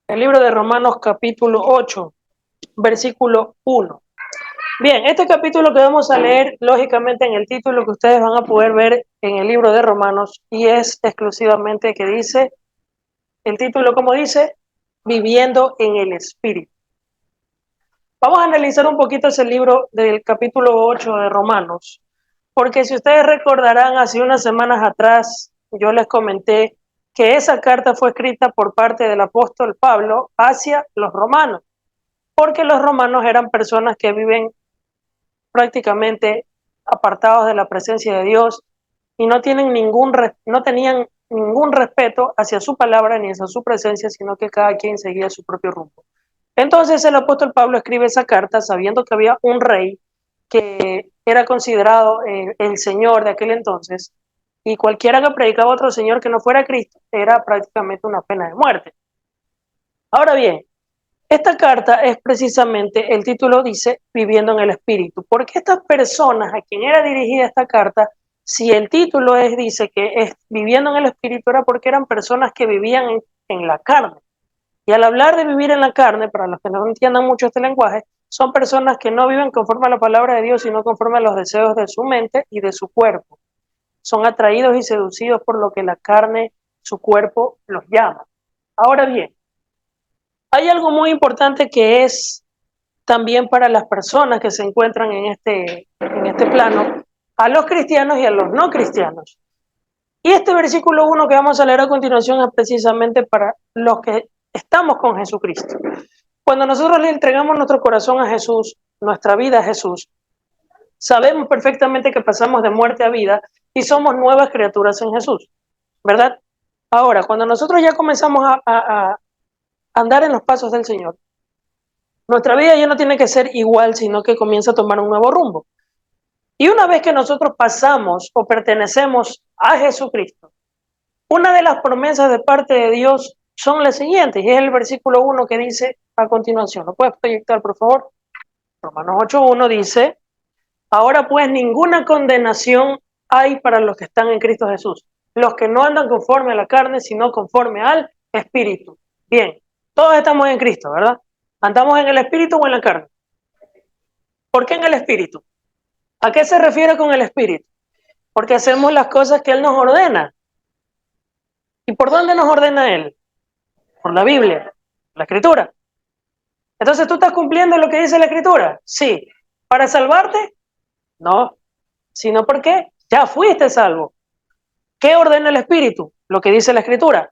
El libro de Romanos capítulo 8, versículo 1. Bien, este capítulo que vamos a leer, lógicamente en el título que ustedes van a poder ver en el libro de Romanos, y es exclusivamente que dice, el título como dice, viviendo en el Espíritu. Vamos a analizar un poquito ese libro del capítulo 8 de Romanos, porque si ustedes recordarán, hace unas semanas atrás yo les comenté que esa carta fue escrita por parte del apóstol Pablo hacia los romanos, porque los romanos eran personas que viven prácticamente apartados de la presencia de Dios y no tenían ningún respeto hacia su palabra ni hacia su presencia, sino que cada quien seguía su propio rumbo. Entonces el apóstol Pablo escribe esa carta sabiendo que había un rey que era considerado el Señor de aquel entonces, y cualquiera que predicaba a otro Señor que no fuera Cristo era prácticamente una pena de muerte. Ahora bien, esta carta es precisamente, el título dice, viviendo en el Espíritu. Porque estas personas a quien era dirigida esta carta, si el título dice que es viviendo en el Espíritu, era porque eran personas que vivían en la carne. Y al hablar de vivir en la carne, para los que no entiendan mucho este lenguaje, son personas que no viven conforme a la palabra de Dios, sino conforme a los deseos de su mente y de su cuerpo. Son atraídos y seducidos por lo que la carne, su cuerpo, los llama. Ahora bien, hay algo muy importante que es también para las personas que se encuentran en este plano, a los cristianos y a los no cristianos. Y este versículo 1 que vamos a leer a continuación es precisamente para los que estamos con Jesucristo. Cuando nosotros le entregamos nuestro corazón a Jesús, nuestra vida a Jesús, sabemos perfectamente que pasamos de muerte a vida y somos nuevas criaturas en Jesús, ¿verdad? Ahora, cuando nosotros ya comenzamos a andar en los pasos del Señor, nuestra vida ya no tiene que ser igual, sino que comienza a tomar un nuevo rumbo. Y una vez que nosotros pasamos o pertenecemos a Jesucristo, una de las promesas de parte de Dios son las siguientes, y es el versículo 1 que dice a continuación. ¿Lo puedes proyectar, por favor? Romanos 8:1 dice, ahora pues ninguna condenación hay para los que están en Cristo Jesús, los que no andan conforme a la carne, sino conforme al Espíritu. Bien, todos estamos en Cristo, ¿verdad? ¿Andamos en el Espíritu o en la carne? ¿Por qué en el Espíritu? ¿A qué se refiere con el Espíritu? Porque hacemos las cosas que Él nos ordena. ¿Y por dónde nos ordena Él? Por la Biblia, la Escritura. Entonces, ¿tú estás cumpliendo lo que dice la Escritura? Sí. ¿Para salvarte? No. Sino porque ya fuiste salvo. ¿Qué ordena el Espíritu? Lo que dice la Escritura.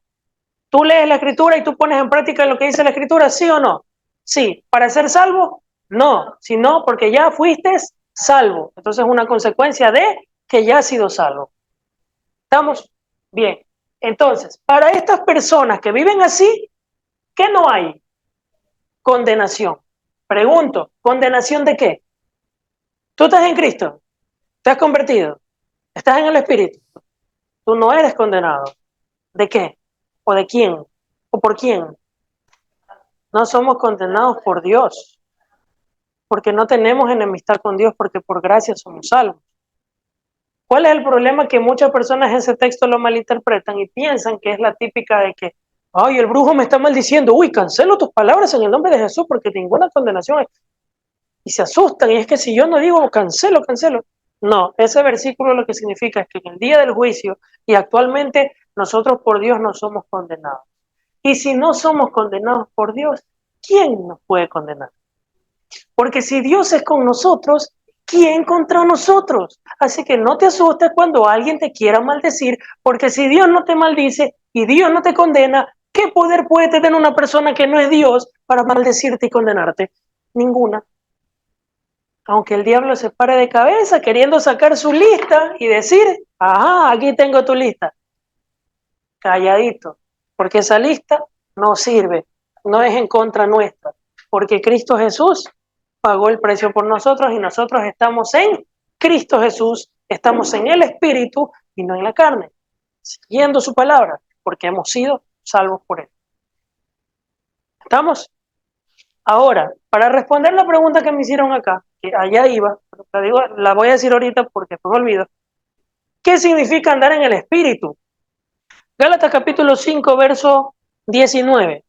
¿Tú lees la Escritura y tú pones en práctica lo que dice la Escritura? ¿Sí o no? Sí. ¿Para ser salvo? No. Sino porque ya fuiste salvo. Entonces, es una consecuencia de que ya has sido salvo. ¿Estamos? Bien. Entonces, para estas personas que viven así, ¿qué no hay? Condenación. Pregunto, ¿condenación de qué? Tú estás en Cristo, te has convertido, estás en el Espíritu. Tú no eres condenado. ¿De qué? ¿O de quién? ¿O por quién? No somos condenados por Dios, porque no tenemos enemistad con Dios, porque por gracia somos salvos. ¿Cuál es el problema? Que muchas personas ese texto lo malinterpretan y piensan que es la típica de que, ay, el brujo me está maldiciendo, uy, cancelo tus palabras en el nombre de Jesús porque ninguna condenación es. Y se asustan, y es que si yo no digo cancelo, cancelo. No, ese versículo lo que significa es que en el día del juicio y actualmente nosotros por Dios no somos condenados. Y si no somos condenados por Dios, ¿quién nos puede condenar? Porque si Dios es con nosotros, ¿quién contra nosotros? Así que no te asustes cuando alguien te quiera maldecir, porque si Dios no te maldice y Dios no te condena, ¿qué poder puede tener una persona que no es Dios para maldecirte y condenarte? Ninguna. Aunque el diablo se pare de cabeza queriendo sacar su lista y decir, ajá, aquí tengo tu lista. Calladito, porque esa lista no sirve, no es en contra nuestra, porque Cristo Jesús pagó el precio por nosotros y nosotros estamos en Cristo Jesús, estamos en el Espíritu y no en la carne, siguiendo su palabra, porque hemos sido salvos por Él. ¿Estamos? Ahora, para responder la pregunta que me hicieron acá, que allá iba, la voy a decir ahorita porque después me olvido. ¿Qué significa andar en el Espíritu? Gálatas capítulo 5, verso 19.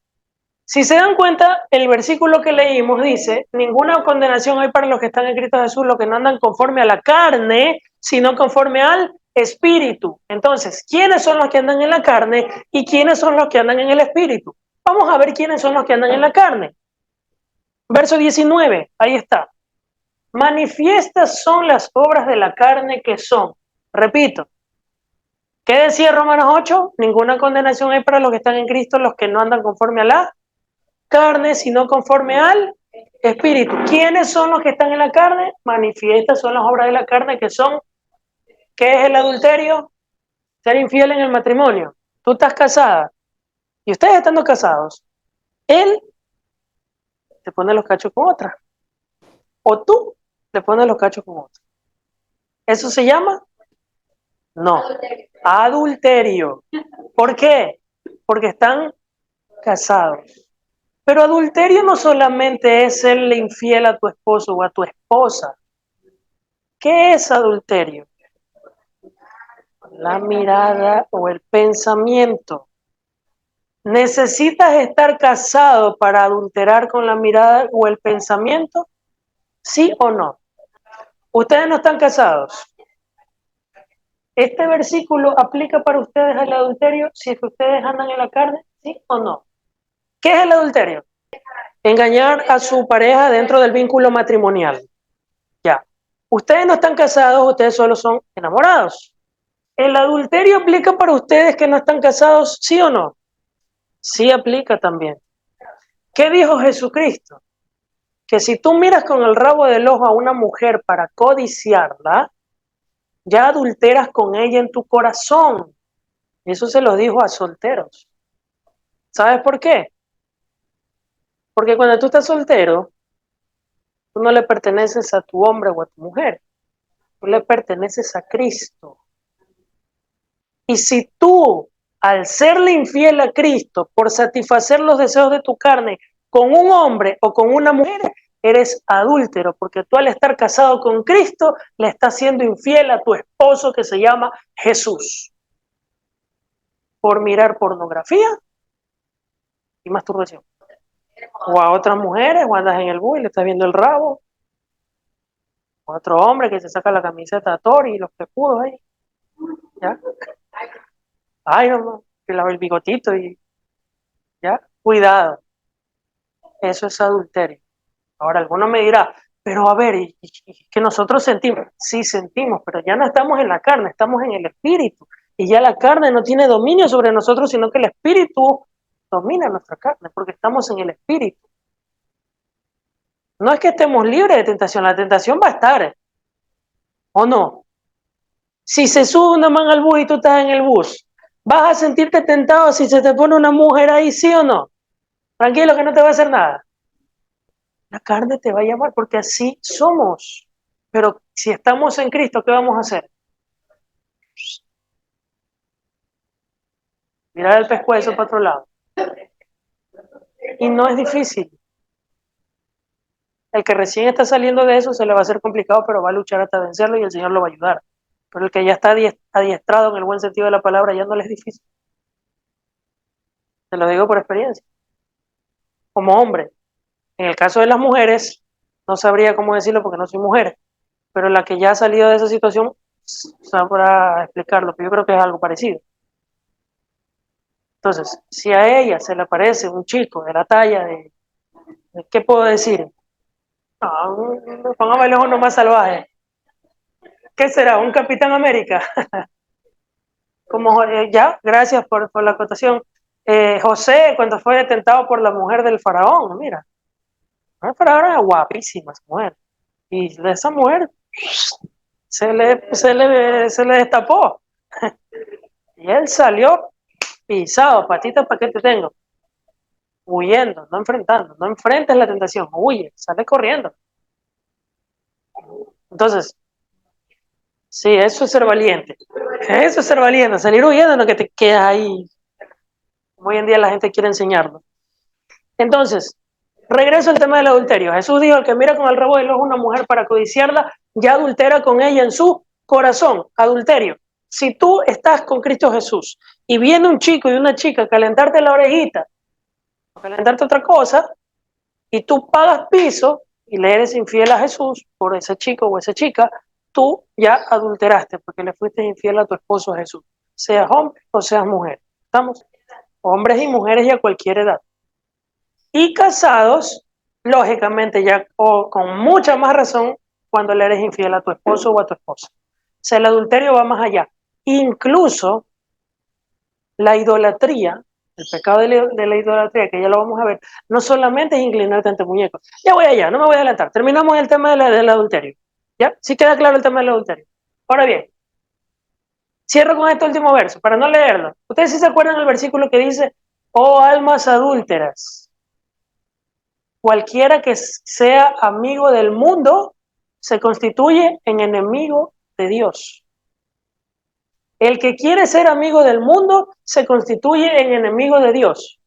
Si se dan cuenta, el versículo que leímos dice, ninguna condenación hay para los que están en Cristo Jesús, los que no andan conforme a la carne, sino conforme al espíritu. Entonces, ¿quiénes son los que andan en la carne y quiénes son los que andan en el espíritu? Vamos a ver quiénes son los que andan en la carne. Verso 19, ahí está. Manifiestas son las obras de la carne que son. Repito, ¿qué decía Romanos 8? Ninguna condenación hay para los que están en Cristo, los que no andan conforme a la carne, sino conforme al espíritu. ¿Quiénes son los que están en la carne? Manifiestas son las obras de la carne que son, ¿qué es el adulterio? Ser infiel en el matrimonio. Tú estás casada y ustedes estando casados, él te pone los cachos con otra o tú le pones los cachos con otra. ¿Eso se llama? No. Adulterio. ¿Por qué? Porque están casados. Pero adulterio no solamente es serle infiel a tu esposo o a tu esposa. ¿Qué es adulterio? La mirada o el pensamiento. ¿Necesitas estar casado para adulterar con la mirada o el pensamiento? ¿Sí o no? Ustedes no están casados. ¿Este versículo aplica para ustedes el adulterio si es que ustedes andan en la carne? ¿Sí o no? ¿Qué es el adulterio? Engañar a su pareja dentro del vínculo matrimonial. Ya. Ustedes no están casados, ustedes solo son enamorados. ¿El adulterio aplica para ustedes que no están casados, sí o no? Sí aplica también. ¿Qué dijo Jesucristo? Que si tú miras con el rabo del ojo a una mujer para codiciarla, ya adulteras con ella en tu corazón. Eso se lo dijo a solteros. ¿Sabes por qué? Porque cuando tú estás soltero, tú no le perteneces a tu hombre o a tu mujer. Tú le perteneces a Cristo. Y si tú, al serle infiel a Cristo, por satisfacer los deseos de tu carne, con un hombre o con una mujer, eres adúltero, porque tú al estar casado con Cristo, le estás siendo infiel a tu esposo que se llama Jesús. Por mirar pornografía y masturbación. O a otras mujeres, o andas en el bus y le estás viendo el rabo. O a otro hombre que se saca la camiseta a Tori y los pepudos ahí. ¿Ya? Ay, no, que lava el bigotito y ya. Cuidado. Eso es adulterio. Ahora, alguno me dirá, pero a ver, ¿y que nosotros sentimos? Sí, sentimos, pero ya no estamos en la carne, estamos en el espíritu. Y ya la carne no tiene dominio sobre nosotros, sino que el espíritu domina nuestra carne, porque estamos en el espíritu. No es que estemos libres de tentación, la tentación va a estar, ¿o no? Si se sube una man al bus y tú estás en el bus, ¿vas a sentirte tentado si se te pone una mujer ahí, sí o no? Tranquilo que no te va a hacer nada. La carne te va a llamar porque así somos. Pero si estamos en Cristo, ¿qué vamos a hacer? Mirar el pescuezo para otro lado. Y no es difícil. El que recién está saliendo de eso se le va a hacer complicado, pero va a luchar hasta vencerlo y el Señor lo va a ayudar. Pero el que ya está adiestrado en el buen sentido de la palabra, ya no le es difícil. Te lo digo por experiencia. Como hombre. En el caso de las mujeres, no sabría cómo decirlo porque no soy mujer, pero la que ya ha salido de esa situación sabrá explicarlo, pero yo creo que es algo parecido. Entonces, si a ella se le aparece un chico de la talla de ¿qué puedo decir? No, póngame el ojo más salvaje. ¿Qué será? ¿Un Capitán América? Como ya, gracias por la acotación. José, cuando fue tentado por la mujer del faraón, mira, el faraón era guapísima esa mujer. Y de esa mujer se le destapó. Y él salió pisado, patitas para que te tengo, huyendo, no enfrentando, no enfrentes la tentación, huye, sale corriendo. Entonces, sí, eso es ser valiente. Eso es ser valiente, salir huyendo, no que te quedas ahí. Como hoy en día la gente quiere enseñarlo. Entonces, regreso al tema del adulterio. Jesús dijo, el que mira con el rabo del ojo a una mujer para codiciarla, ya adultera con ella en su corazón. Adulterio. Si tú estás con Cristo Jesús y viene un chico y una chica a calentarte la orejita calentarte otra cosa, y tú pagas piso y le eres infiel a Jesús por ese chico o esa chica, tú ya adulteraste porque le fuiste infiel a tu esposo Jesús, seas hombre o seas mujer. ¿Estamos? Hombres y mujeres y a cualquier edad. Y casados, lógicamente ya con mucha más razón cuando le eres infiel a tu esposo o a tu esposa. O sea, el adulterio va más allá. Incluso la idolatría, el pecado de la idolatría, que ya lo vamos a ver, no solamente es inclinarte ante muñecos. Ya voy allá, no me voy a adelantar. Terminamos el tema del adulterio. ¿Ya? ¿Sí queda claro el tema del adulterio? Ahora bien, cierro con este último verso, para no leerlo. Ustedes sí se acuerdan del versículo que dice, oh almas adúlteras, cualquiera que sea amigo del mundo se constituye en enemigo de Dios. El que quiere ser amigo del mundo se constituye en enemigo de Dios.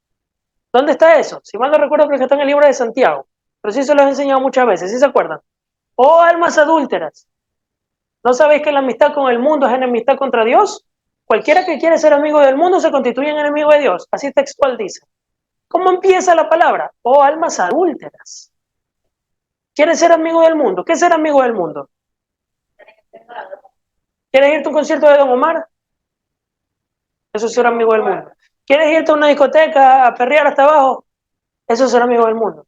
¿Dónde está eso? Si mal no recuerdo, creo que está en el libro de Santiago, pero sí se los he enseñado muchas veces, ¿sí se acuerdan? Oh almas adúlteras, ¿no sabéis que la amistad con el mundo es enemistad contra Dios? Cualquiera que quiere ser amigo del mundo se constituye en enemigo de Dios. Así textual dice. ¿Cómo empieza la palabra? Oh almas adúlteras. ¿Quieres ser amigo del mundo? ¿Qué es ser amigo del mundo? ¿Quieres irte a un concierto de Don Omar? Eso es ser amigo del mundo. ¿Quieres irte a una discoteca a perrear hasta abajo? Eso es ser amigo del mundo.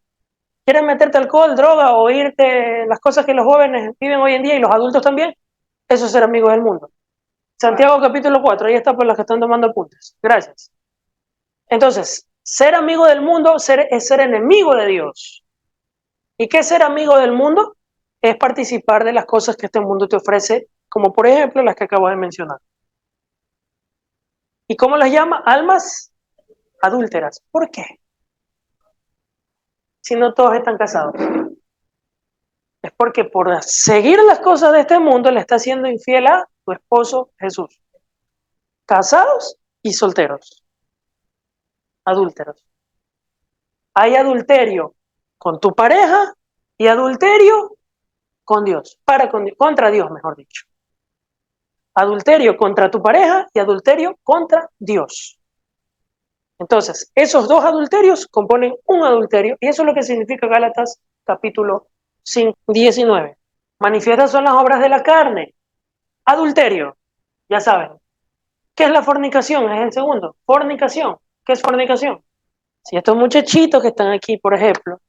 ¿Quieres meterte alcohol, droga o irte las cosas que los jóvenes viven hoy en día y los adultos también? Eso es ser amigo del mundo. Santiago capítulo 4, ahí está por las que están tomando apuntes. Gracias. Entonces, ser amigo del mundo es ser enemigo de Dios. ¿Y qué es ser amigo del mundo? Es participar de las cosas que este mundo te ofrece, como por ejemplo las que acabo de mencionar. ¿Y cómo las llama? Almas adúlteras. ¿Por qué? Si no todos están casados. Es porque por seguir las cosas de este mundo le está siendo infiel a tu esposo Jesús. Casados y solteros. Adúlteros. Hay adulterio con tu pareja y adulterio con Dios. Contra Dios, mejor dicho. Adulterio contra tu pareja y adulterio contra Dios. Entonces, esos dos adulterios componen un adulterio y eso es lo que significa Gálatas capítulo 5, 19. Manifiestas son las obras de la carne. Adulterio, ya saben. ¿Qué es la fornicación? Es el segundo. Fornicación. ¿Qué es fornicación? Si estos muchachitos que están aquí, por ejemplo,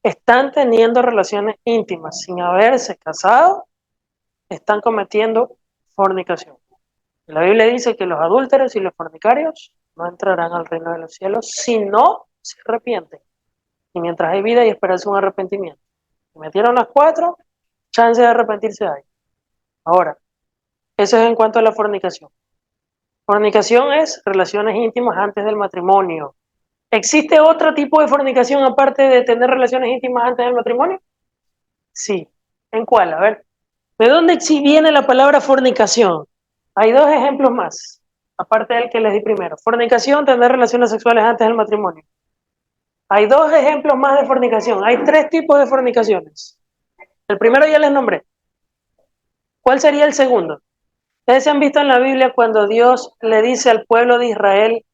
están teniendo relaciones íntimas sin haberse casado, están cometiendo fornicación. La Biblia dice que los adúlteros y los fornicarios no entrarán al reino de los cielos si no se arrepienten. Y mientras hay vida y esperanza un arrepentimiento. Si metieron las cuatro, chance de arrepentirse hay. Ahora, eso es en cuanto a la fornicación. Fornicación es relaciones íntimas antes del matrimonio. ¿Existe otro tipo de fornicación aparte de tener relaciones íntimas antes del matrimonio? Sí. ¿En cuál? A ver. ¿De dónde viene la palabra fornicación? Hay dos ejemplos más, aparte del que les di primero. Fornicación, tener relaciones sexuales antes del matrimonio. Hay dos ejemplos más de fornicación. Hay tres tipos de fornicaciones. El primero ya les nombré. ¿Cuál sería el segundo? Ustedes se han visto en la Biblia cuando Dios le dice al pueblo de Israel,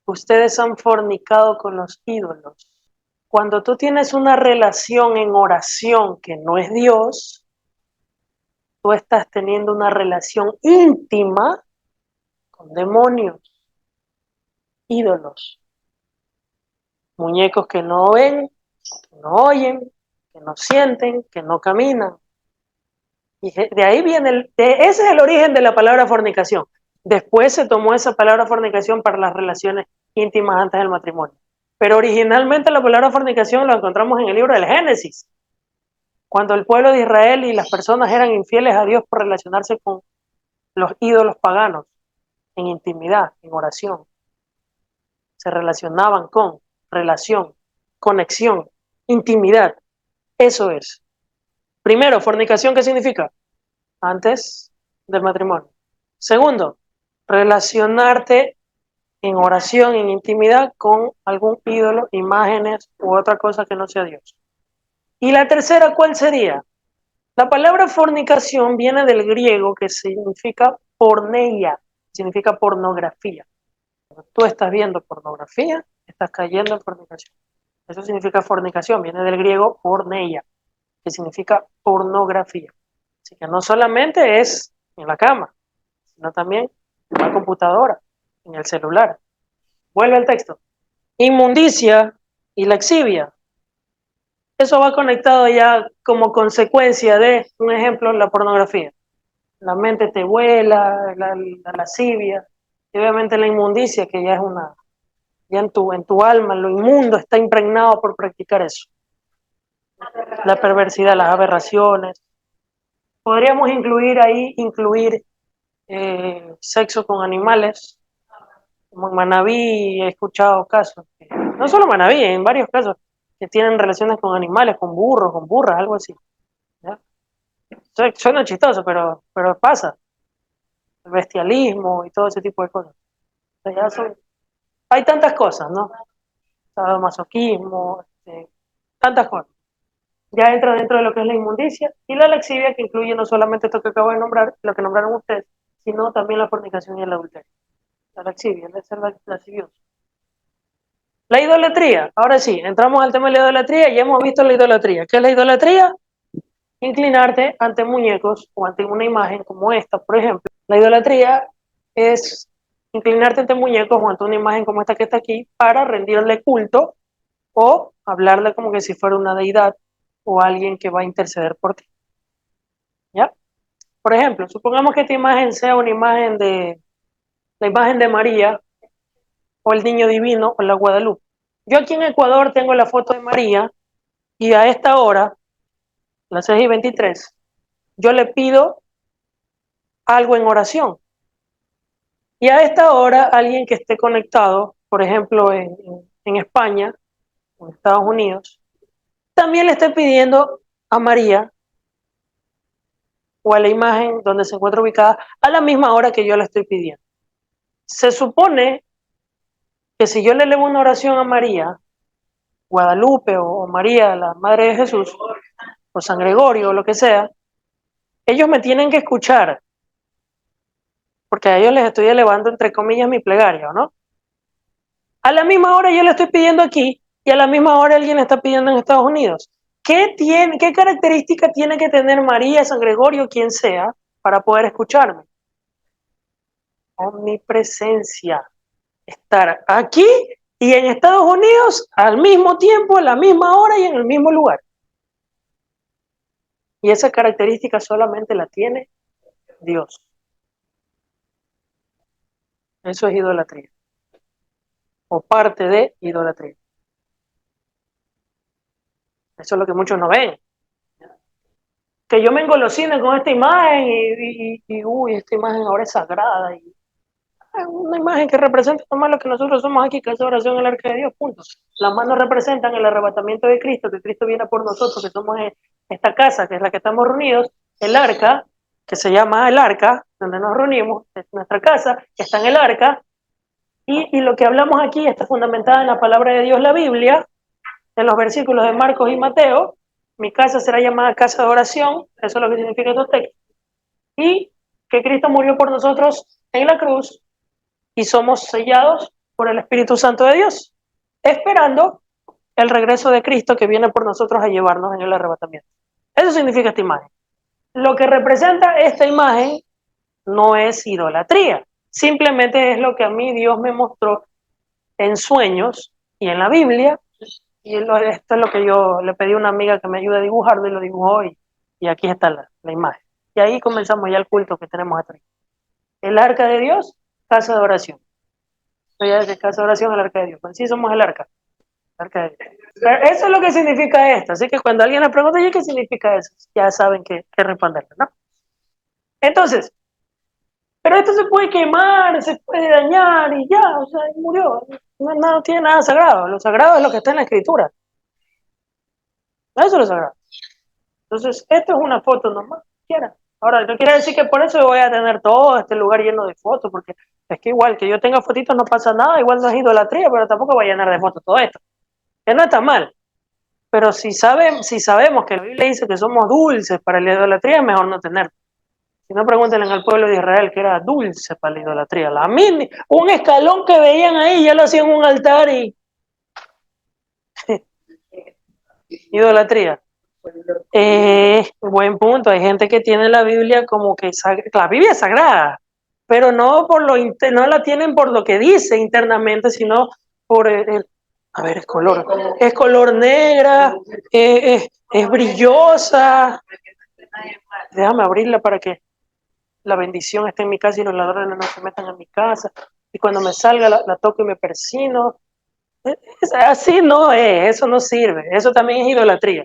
ustedes han fornicado con los ídolos. Cuando tú tienes una relación en oración que no es Dios, tú estás teniendo una relación íntima con demonios, ídolos, muñecos que no ven, que no oyen, que no sienten, que no caminan. Y de ahí viene, ese es el origen de la palabra fornicación. Después se tomó esa palabra fornicación para las relaciones íntimas antes del matrimonio. Pero originalmente la palabra fornicación la encontramos en el libro del Génesis, cuando el pueblo de Israel y las personas eran infieles a Dios por relacionarse con los ídolos paganos, en intimidad, en oración. Se relacionaban con relación, conexión, intimidad. Eso es. Primero, fornicación, ¿qué significa? Antes del matrimonio. Segundo, relacionarte en oración, en intimidad con algún ídolo, imágenes u otra cosa que no sea Dios. Y la tercera, ¿cuál sería? La palabra fornicación viene del griego que significa porneia, significa pornografía. Cuando tú estás viendo pornografía, estás cayendo en fornicación. Eso significa fornicación, viene del griego porneia, que significa pornografía. Así que no solamente es en la cama, sino también en la computadora, en el celular. Vuelve al texto. Inmundicia y laxivia. Eso va conectado ya como consecuencia de, un ejemplo, la pornografía. La mente te vuela, la lascivia, y obviamente la inmundicia, que ya es una, ya en tu alma, lo inmundo está impregnado por practicar eso. La perversidad, las aberraciones. Podríamos incluir sexo con animales. Como en Manabí he escuchado casos, no solo Manabí, en varios casos, que tienen relaciones con animales, con burros, con burras, algo así. ¿Ya? Suena chistoso, pero pasa. El bestialismo y todo ese tipo de cosas. O sea, hay tantas cosas, ¿no? Sadomasoquismo, tantas cosas. Ya entra dentro de lo que es la inmundicia y la laxivia, que incluye no solamente esto que acabo de nombrar, lo que nombraron ustedes, sino también la fornicación y el adulterio. La laxivia, el ser lascivioso. La idolatría, ahora sí, entramos al tema de la idolatría y ya hemos visto la idolatría. ¿Qué es la idolatría? Inclinarte ante muñecos o ante una imagen como esta, por ejemplo. La idolatría es inclinarte ante muñecos o ante una imagen como esta que está aquí para rendirle culto o hablarle como que si fuera una deidad o alguien que va a interceder por ti. ¿Ya? Por ejemplo, supongamos que esta imagen sea una imagen la imagen de María o el niño divino o la Guadalupe. Yo aquí en Ecuador tengo la foto de María y a esta hora, las 6:23, yo le pido algo en oración. Y a esta hora, alguien que esté conectado, por ejemplo, en España, en Estados Unidos, también le esté pidiendo a María o a la imagen donde se encuentra ubicada a la misma hora que yo la estoy pidiendo. Se supone que si yo le elevo una oración a María, Guadalupe o María, la Madre de Jesús, o San Gregorio o lo que sea, ellos me tienen que escuchar, porque a ellos les estoy elevando, entre comillas, mi plegaria, ¿no? A la misma hora yo le estoy pidiendo aquí y a la misma hora alguien le está pidiendo en Estados Unidos. ¿Qué característica tiene que tener María, San Gregorio, quien sea, para poder escucharme? Omnipresencia. Estar aquí y en Estados Unidos al mismo tiempo, a la misma hora y en el mismo lugar. Y esa característica solamente la tiene Dios. Eso es idolatría. O parte de idolatría. Eso es lo que muchos no ven. Que yo me engolosine con esta imagen uy, esta imagen ahora es sagrada. Y es una imagen que representa nomás lo que nosotros somos aquí, que es oración al arca de Dios, punto. Las manos representan el arrebatamiento de Cristo, que Cristo viene por nosotros, que somos esta casa, que es la que estamos reunidos, el arca, que se llama el arca, donde nos reunimos, es nuestra casa, que está en el arca, y lo que hablamos aquí está fundamentada en la palabra de Dios, la Biblia, en los versículos de Marcos y Mateo. Mi casa será llamada casa de oración, eso es lo que significa estos textos, y que Cristo murió por nosotros en la cruz y somos sellados por el Espíritu Santo de Dios, esperando el regreso de Cristo que viene por nosotros a llevarnos en el arrebatamiento. Eso significa esta imagen. Lo que representa esta imagen no es idolatría, simplemente es lo que a mí Dios me mostró en sueños y en la Biblia, y esto es lo que yo le pedí a una amiga que me ayude a dibujarlo y lo dibujó y aquí está la imagen. Y ahí comenzamos ya el culto que tenemos atrás. El arca de Dios, casa de oración. Ya de casa de oración al arca de Dios. Pues sí somos el arca. El arca de Dios. Pero eso es lo que significa esto. Así que cuando alguien le pregunta, ¿y qué significa eso? Ya saben qué responderle, ¿no? Entonces, pero esto se puede quemar, se puede dañar y ya, o sea, murió. No tiene nada sagrado. Lo sagrado es lo que está en la escritura. Eso es lo sagrado. Entonces, esto es una foto nomás, quiera. Ahora, no quiere decir que por eso voy a tener todo este lugar lleno de fotos, porque es que igual que yo tenga fotitos no pasa nada, igual no es idolatría, pero tampoco voy a llenar de fotos todo esto. Que no está mal. Pero si sabemos que la Biblia dice que somos dulces para la idolatría, es mejor no tener. Si no, pregúntenle al pueblo de Israel que era dulce para la idolatría. Un escalón que veían ahí, ya lo hacían un altar y Idolatría. Buen punto. Hay gente que tiene la Biblia como que la Biblia es sagrada, pero no por no la tienen por lo que dice internamente, sino por a ver, es color negra, es brillosa. Déjame abrirla para que la bendición esté en mi casa y los ladrones no se metan a mi casa. Y cuando me salga la toco y me persino. Así no es, eso no sirve. Eso también es idolatría.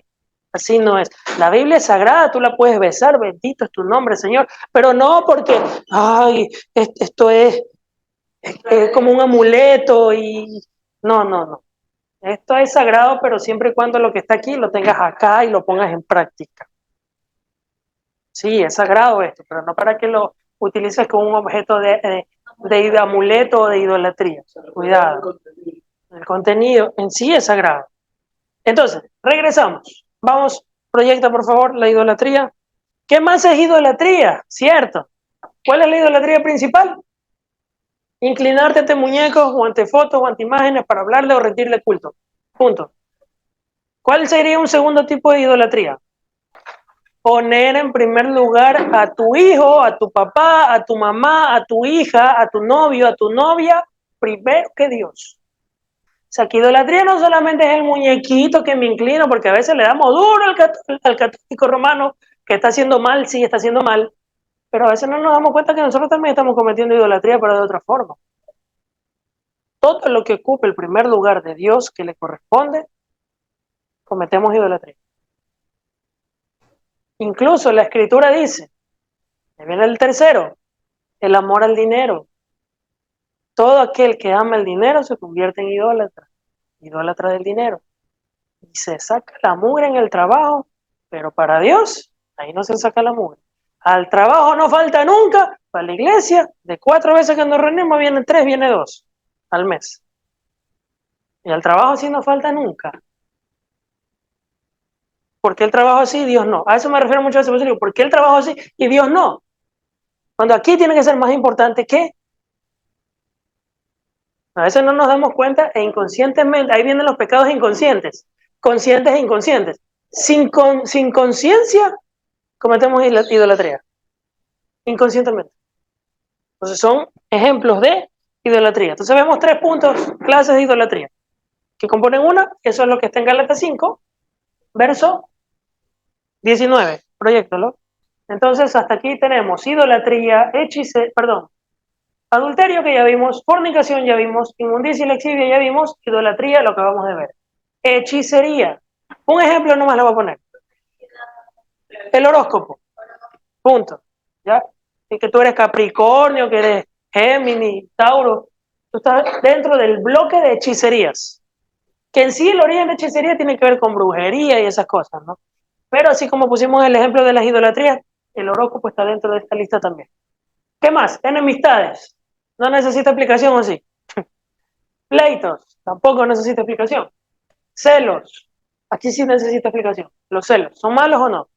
Así no es. La Biblia es sagrada, tú la puedes besar, bendito es tu nombre, Señor, pero no porque, ay, esto es como un amuleto y... No, no, no. Esto es sagrado, pero siempre y cuando lo que está aquí lo tengas acá y lo pongas en práctica. Sí, es sagrado esto, pero no para que lo utilices como un objeto de amuleto o de idolatría. Cuidado. El contenido en sí es sagrado. Entonces, regresamos. Vamos, proyecta por favor la idolatría. ¿Qué más es idolatría? ¿Cierto? ¿Cuál es la idolatría principal? Inclinarte ante muñecos o ante fotos o ante imágenes para hablarle o rendirle culto. Punto. ¿Cuál sería un segundo tipo de idolatría? Poner en primer lugar a tu hijo, a tu papá, a tu mamá, a tu hija, a tu novio, a tu novia, primero que Dios. O sea, que idolatría no solamente es el muñequito que me inclino, porque a veces le damos duro al católico romano, que está haciendo mal, sí, está haciendo mal, pero a veces no nos damos cuenta que nosotros también estamos cometiendo idolatría, pero de otra forma. Todo lo que ocupe el primer lugar de Dios que le corresponde, cometemos idolatría. Incluso la Escritura dice, ahí viene el tercero, el amor al dinero. Todo aquel que ama el dinero se convierte en idólatra del dinero. Y se saca la mugre en el trabajo, pero para Dios, ahí no se saca la mugre. Al trabajo no falta nunca, para la iglesia, de 4 veces que nos reunimos, vienen 3, viene 2 al mes. Y al trabajo sí no falta nunca. ¿Por qué el trabajo sí y Dios no? A eso me refiero muchas veces. Digo, ¿por qué el trabajo sí y Dios no? Cuando aquí tiene que ser más importante que... A veces no nos damos cuenta e inconscientemente, ahí vienen los pecados inconscientes, conscientes e inconscientes. Sin conciencia cometemos idolatría, inconscientemente. Entonces son ejemplos de idolatría. Entonces vemos 3 puntos, clases de idolatría, que componen una, eso es lo que está en Gálatas 5, verso 19, proyectalo. Entonces hasta aquí tenemos idolatría, adulterio que ya vimos, fornicación ya vimos, inmundicia y lexivia ya vimos, idolatría lo que vamos a ver. Hechicería. Un ejemplo nomás lo voy a poner. El horóscopo. Punto. ¿Ya? Y que tú eres Capricornio, que eres Géminis, Tauro. Tú estás dentro del bloque de hechicerías. Que en sí el origen de hechicería tiene que ver con brujería y esas cosas, ¿no? Pero así como pusimos el ejemplo de las idolatrías, el horóscopo está dentro de esta lista también. ¿Qué más? Enemistades. No necesita explicación, ¿o sí? Pleitos. Tampoco necesita explicación. Celos. Aquí sí necesita explicación. Los celos. ¿Son malos o no?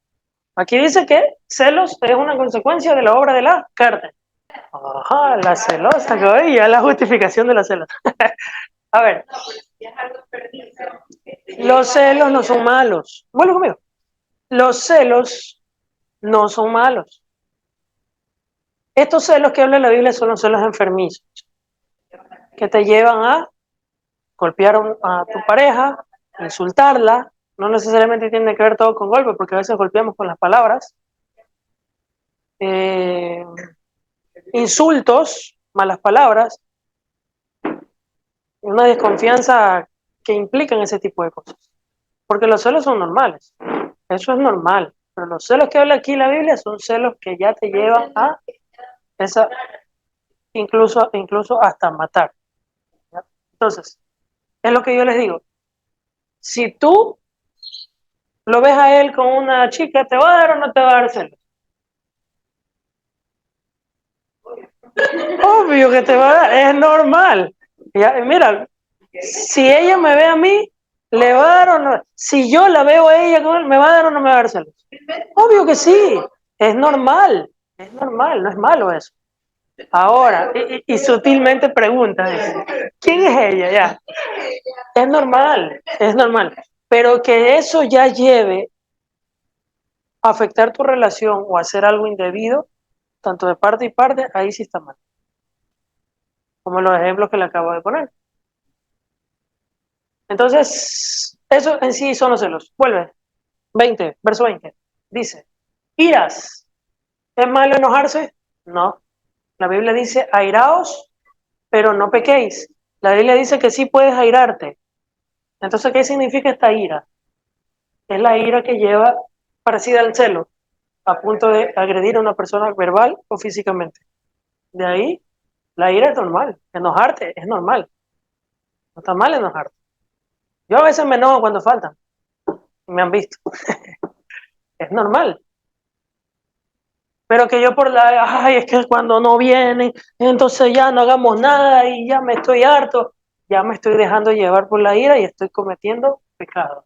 Aquí dice que celos es una consecuencia de la obra de la carne. Ajá, la celosa, que ya la justificación de la celosa. A ver, los celos no son malos. Vuelve conmigo. Los celos no son malos. Estos celos que habla la Biblia son los celos enfermizos, que te llevan a golpear a tu pareja, insultarla. No necesariamente tiene que ver todo con golpe, porque a veces golpeamos con las palabras. Insultos, malas palabras, una desconfianza que implican ese tipo de cosas. Porque los celos son normales, eso es normal. Pero los celos que habla aquí la Biblia son celos que ya te llevan a esa, incluso hasta matar. ¿Ya? Entonces, es lo que yo les digo. Si tú lo ves a él con una chica, ¿te va a dar o no te va a dar celos? Obvio que te va a dar, es normal. Ya, mira, si ella me ve a mí, ¿le va a dar o no? Si yo la veo a ella con él, ¿me va a dar o no me va a dar celos? Obvio que sí, es normal, no es malo eso. Ahora, y sutilmente pregunta, ¿quién es ella? Ya, es normal, Pero que eso ya lleve a afectar tu relación o hacer algo indebido, tanto de parte y parte, ahí sí está mal. Como los ejemplos que le acabo de poner. Entonces, eso en sí son los celos. Vuelve. 20, verso 20. Dice, iras. ¿Es malo enojarse? No. La Biblia dice, airaos, pero no pequéis. La Biblia dice que sí puedes airarte. Entonces, ¿qué significa esta ira? Es la ira que lleva parecida al celo, a punto de agredir a una persona verbal o físicamente. De ahí, la ira es normal. Enojarte es normal. No está mal enojarte. Yo a veces me enojo cuando faltan. Me han visto. Es normal. Pero que yo ay, es que cuando no vienen, entonces ya no hagamos nada y ya me estoy harto, ya me estoy dejando llevar por la ira y estoy cometiendo pecado.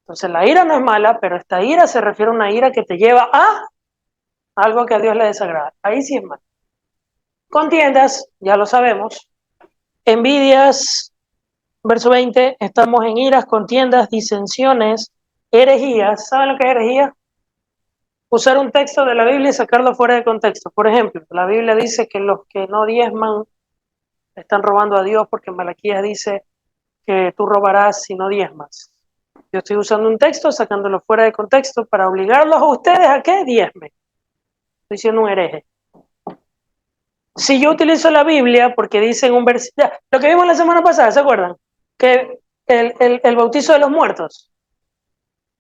Entonces la ira no es mala, pero esta ira se refiere a una ira que te lleva a algo que a Dios le desagrada. Ahí sí es mal. Contiendas, ya lo sabemos. Envidias, verso 20, estamos en iras, contiendas, disensiones, herejías. ¿Saben lo que es herejía? Usar un texto de la Biblia y sacarlo fuera de contexto. Por ejemplo, la Biblia dice que los que no diezman están robando a Dios porque Malaquías dice que tú robarás si no diezmas. Yo estoy usando un texto, sacándolo fuera de contexto para obligarlos a ustedes a que diezmen. Estoy siendo un hereje. Si yo utilizo la Biblia porque dice en un versículo, lo que vimos la semana pasada, ¿se acuerdan? Que el bautizo de los muertos.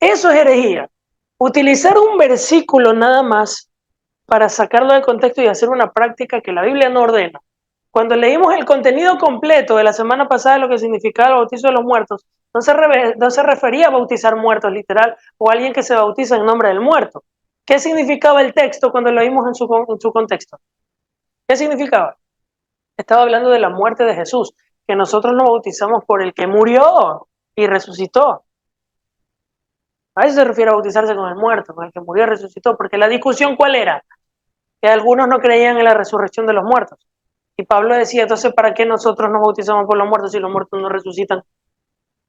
Eso es herejía. Utilizar un versículo nada más para sacarlo de contexto y hacer una práctica que la Biblia no ordena. Cuando leímos el contenido completo de la semana pasada de lo que significaba el bautizo de los muertos, no se refería a bautizar muertos literal o a alguien que se bautiza en nombre del muerto. ¿Qué significaba el texto cuando lo vimos en su contexto? ¿Qué significaba? Estaba hablando de la muerte de Jesús, que nosotros nos bautizamos por el que murió y resucitó. A eso se refiere a bautizarse con el muerto, con el que murió y resucitó, porque la discusión ¿cuál era? Que algunos no creían en la resurrección de los muertos. Y Pablo decía, entonces, ¿para qué nosotros nos bautizamos por los muertos si los muertos no resucitan?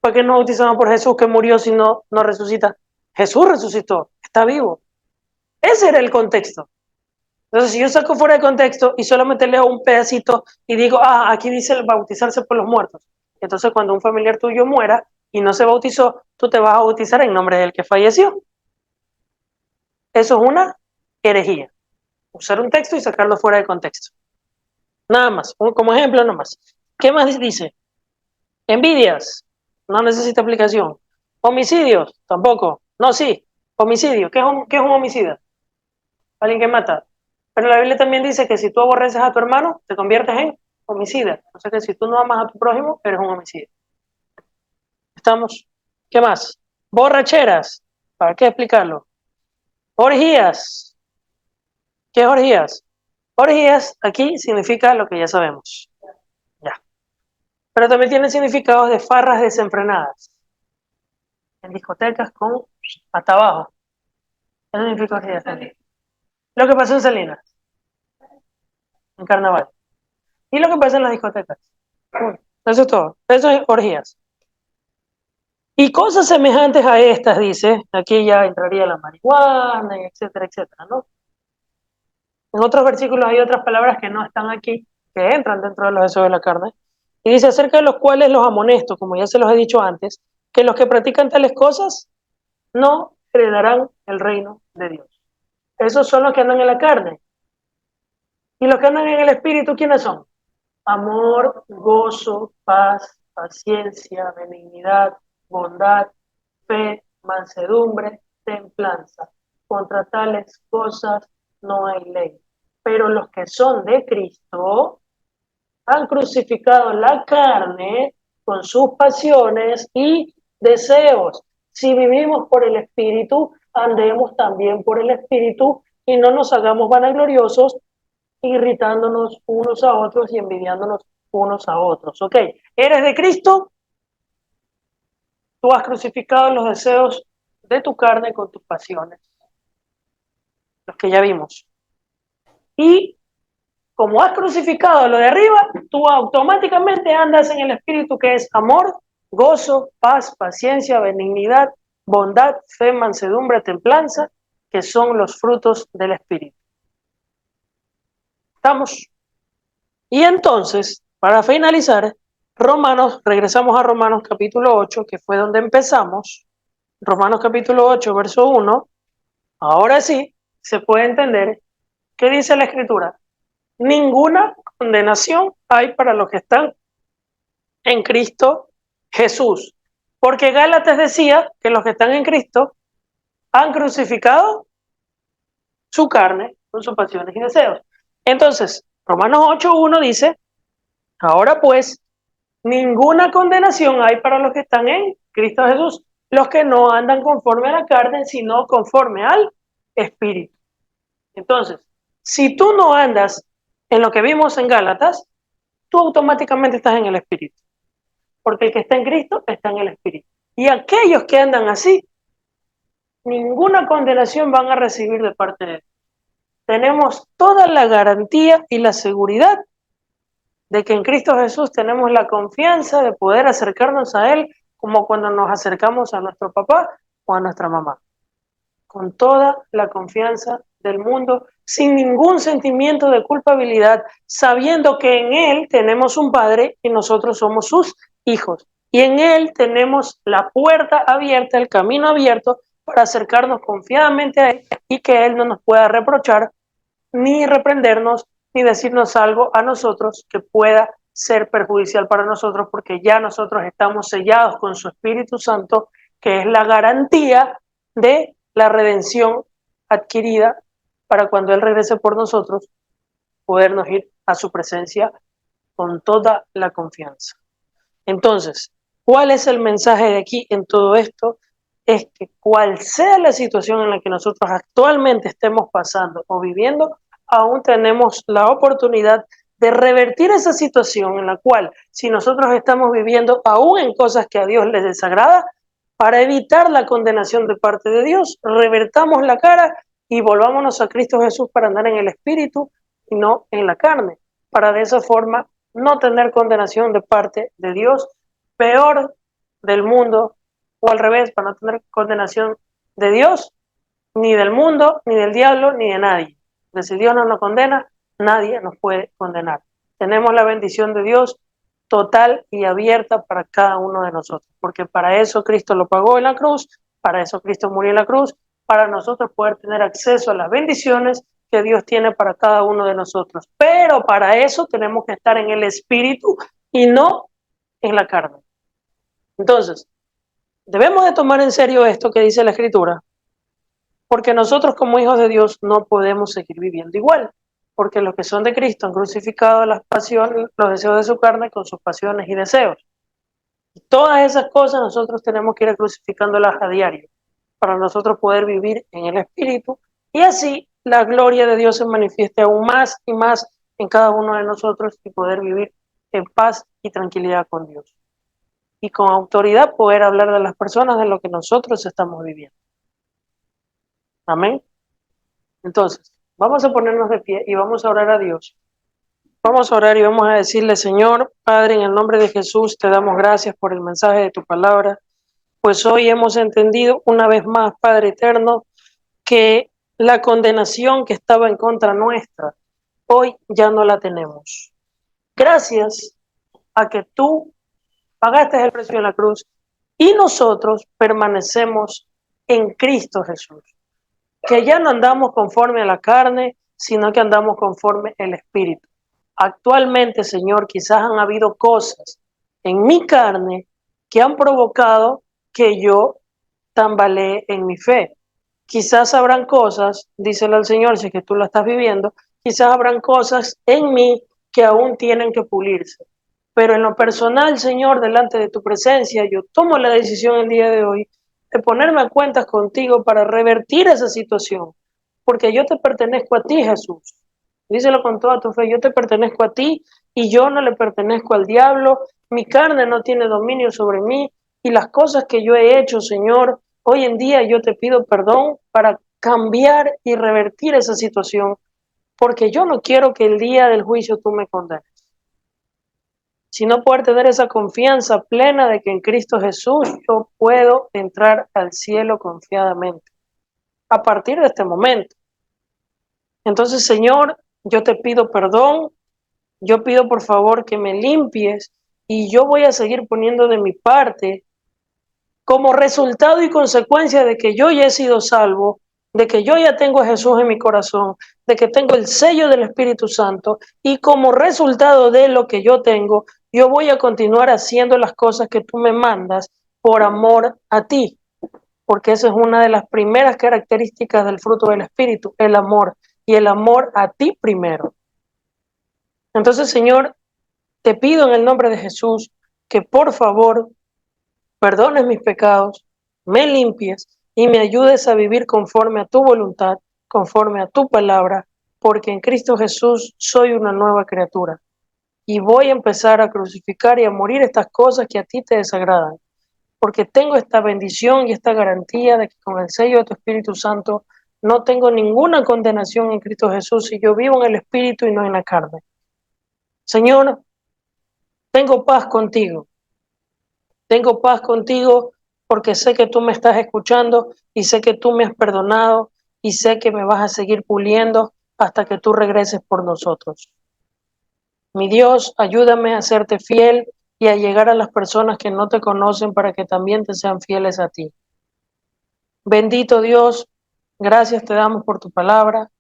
¿Para qué nos bautizamos por Jesús que murió si no resucita? Jesús resucitó, está vivo. Ese era el contexto. Entonces, si yo saco fuera de contexto y solamente leo un pedacito y digo, aquí dice el bautizarse por los muertos. Entonces, cuando un familiar tuyo muera y no se bautizó, tú te vas a bautizar en nombre del que falleció. Eso es una herejía. Usar un texto y sacarlo fuera de contexto. Nada más, como ejemplo nomás. ¿Qué más dice? Envidias, no necesita aplicación. Homicidios, tampoco. No, sí, homicidio. ¿Qué es un homicida? Alguien que mata. Pero la Biblia también dice que si tú aborreces a tu hermano, te conviertes en homicida. O sea que si tú no amas a tu prójimo, eres un homicida. ¿Estamos? ¿Qué más? Borracheras. ¿Para qué explicarlo? Orgías. ¿Qué es orgías? Orgías aquí significa lo que ya sabemos. Ya. Pero también tiene significados de farras desenfrenadas. En discotecas con hasta abajo. Eso significa orgías también. Lo que pasó en Salinas, en Carnaval. Y lo que pasa en las discotecas. Eso es todo. Eso es orgías. Y cosas semejantes a estas, dice, aquí ya entraría la marihuana, etcétera, etcétera, ¿no? En otros versículos hay otras palabras que no están aquí, que entran dentro de los deseos de la carne. Y dice acerca de los cuales los amonesto, como ya se los he dicho antes, que los que practican tales cosas no heredarán el reino de Dios. Esos son los que andan en la carne. Y los que andan en el espíritu, ¿quiénes son? Amor, gozo, paz, paciencia, benignidad, bondad, fe, mansedumbre, templanza. Contra tales cosas no hay ley. Pero los que son de Cristo han crucificado la carne con sus pasiones y deseos. Si vivimos por el Espíritu, andemos también por el Espíritu y no nos hagamos vanagloriosos, irritándonos unos a otros y envidiándonos unos a otros. ¿Ok? ¿Eres de Cristo? Tú has crucificado los deseos de tu carne con tus pasiones, los que ya vimos. Y como has crucificado lo de arriba, tú automáticamente andas en el espíritu que es amor, gozo, paz, paciencia, benignidad, bondad, fe, mansedumbre, templanza, que son los frutos del Espíritu. ¿Estamos? Y entonces, para finalizar, regresamos a Romanos capítulo 8, que fue donde empezamos. Romanos capítulo 8, verso 1. Ahora sí, se puede entender qué dice la Escritura. Ninguna condenación hay para los que están en Cristo Jesús. Porque Gálatas decía que los que están en Cristo han crucificado su carne con sus pasiones y deseos. Entonces, Romanos 8:1 dice, ahora pues, ninguna condenación hay para los que están en Cristo Jesús, los que no andan conforme a la carne, sino conforme al Espíritu. Entonces, si tú no andas en lo que vimos en Gálatas, tú automáticamente estás en el Espíritu, porque el que está en Cristo está en el Espíritu. Y aquellos que andan así, ninguna condenación van a recibir de parte de Él. Tenemos toda la garantía y la seguridad de que en Cristo Jesús tenemos la confianza de poder acercarnos a Él como cuando nos acercamos a nuestro papá o a nuestra mamá. Con toda la confianza del mundo, sin ningún sentimiento de culpabilidad, sabiendo que en Él tenemos un Padre y nosotros somos sus hijos. Y en Él tenemos la puerta abierta, el camino abierto para acercarnos confiadamente a Él y que Él no nos pueda reprochar, ni reprendernos, ni decirnos algo a nosotros que pueda ser perjudicial para nosotros, porque ya nosotros estamos sellados con su Espíritu Santo, que es la garantía de la redención adquirida para cuando Él regrese por nosotros, podernos ir a su presencia con toda la confianza. Entonces, ¿cuál es el mensaje de aquí en todo esto? Es que cual sea la situación en la que nosotros actualmente estemos pasando o viviendo, aún tenemos la oportunidad de revertir esa situación en la cual, si nosotros estamos viviendo aún en cosas que a Dios les desagrada, para evitar la condenación de parte de Dios, revertamos la cara y volvámonos a Cristo Jesús para andar en el Espíritu y no en la carne, para de esa forma no tener condenación de parte de Dios, peor del mundo, o al revés, para no tener condenación de Dios, ni del mundo, ni del diablo, ni de nadie. Porque si Dios no nos condena, nadie nos puede condenar. Tenemos la bendición de Dios total y abierta para cada uno de nosotros, porque para eso Cristo lo pagó en la cruz, para eso Cristo murió en la cruz, para nosotros poder tener acceso a las bendiciones que Dios tiene para cada uno de nosotros. Pero para eso tenemos que estar en el Espíritu y no en la carne. Entonces, debemos de tomar en serio esto que dice la Escritura, porque nosotros como hijos de Dios no podemos seguir viviendo igual, porque los que son de Cristo han crucificado las pasiones, los deseos de su carne con sus pasiones y deseos. Y todas esas cosas nosotros tenemos que ir crucificándolas a diario, para nosotros poder vivir en el Espíritu, y así la gloria de Dios se manifieste aún más y más en cada uno de nosotros y poder vivir en paz y tranquilidad con Dios. Y con autoridad poder hablar de las personas de lo que nosotros estamos viviendo. Amén. Entonces, vamos a ponernos de pie y vamos a orar a Dios. Vamos a orar y vamos a decirle, Señor, Padre, en el nombre de Jesús, te damos gracias por el mensaje de tu palabra, pues hoy hemos entendido una vez más, Padre eterno, que la condenación que estaba en contra nuestra, hoy ya no la tenemos. Gracias a que tú pagaste el precio en la cruz y nosotros permanecemos en Cristo Jesús, que ya no andamos conforme a la carne, sino que andamos conforme al Espíritu. Actualmente, Señor, quizás han habido cosas en mi carne que han provocado que yo tambalee en mi fe. Quizás habrán cosas, díselo al Señor, si es que tú lo estás viviendo, quizás habrán cosas en mí que aún tienen que pulirse. Pero en lo personal, Señor, delante de tu presencia, yo tomo la decisión el día de hoy de ponerme a cuentas contigo para revertir esa situación, porque yo te pertenezco a ti, Jesús. Díselo con toda tu fe, yo te pertenezco a ti y yo no le pertenezco al diablo, mi carne no tiene dominio sobre mí y las cosas que yo he hecho, Señor, hoy en día yo te pido perdón para cambiar y revertir esa situación, porque yo no quiero que el día del juicio tú me condenes. sino poder tener esa confianza plena de que en Cristo Jesús yo puedo entrar al cielo confiadamente a partir de este momento. Entonces, Señor, yo te pido perdón, yo pido por favor que me limpies y yo voy a seguir poniendo de mi parte como resultado y consecuencia de que yo ya he sido salvo, de que yo ya tengo a Jesús en mi corazón, de que tengo el sello del Espíritu Santo y como resultado de lo que yo tengo, yo voy a continuar haciendo las cosas que tú me mandas por amor a ti, porque esa es una de las primeras características del fruto del Espíritu, el amor, y el amor a ti primero. Entonces, Señor, te pido en el nombre de Jesús que por favor perdones mis pecados, me limpies y me ayudes a vivir conforme a tu voluntad, conforme a tu palabra, porque en Cristo Jesús soy una nueva criatura y voy a empezar a crucificar y a morir estas cosas que a ti te desagradan, porque tengo esta bendición y esta garantía de que con el sello de tu Espíritu Santo no tengo ninguna condenación en Cristo Jesús y yo vivo en el Espíritu y no en la carne. Señor, tengo paz contigo. Tengo paz contigo porque sé que tú me estás escuchando y sé que tú me has perdonado y sé que me vas a seguir puliendo hasta que tú regreses por nosotros. Mi Dios, ayúdame a serte fiel y a llegar a las personas que no te conocen para que también te sean fieles a ti. Bendito Dios, gracias te damos por tu palabra,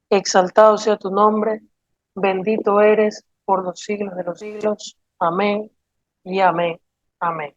exaltado sea tu nombre, bendito eres por los siglos de los siglos. Amén y amén. Amén.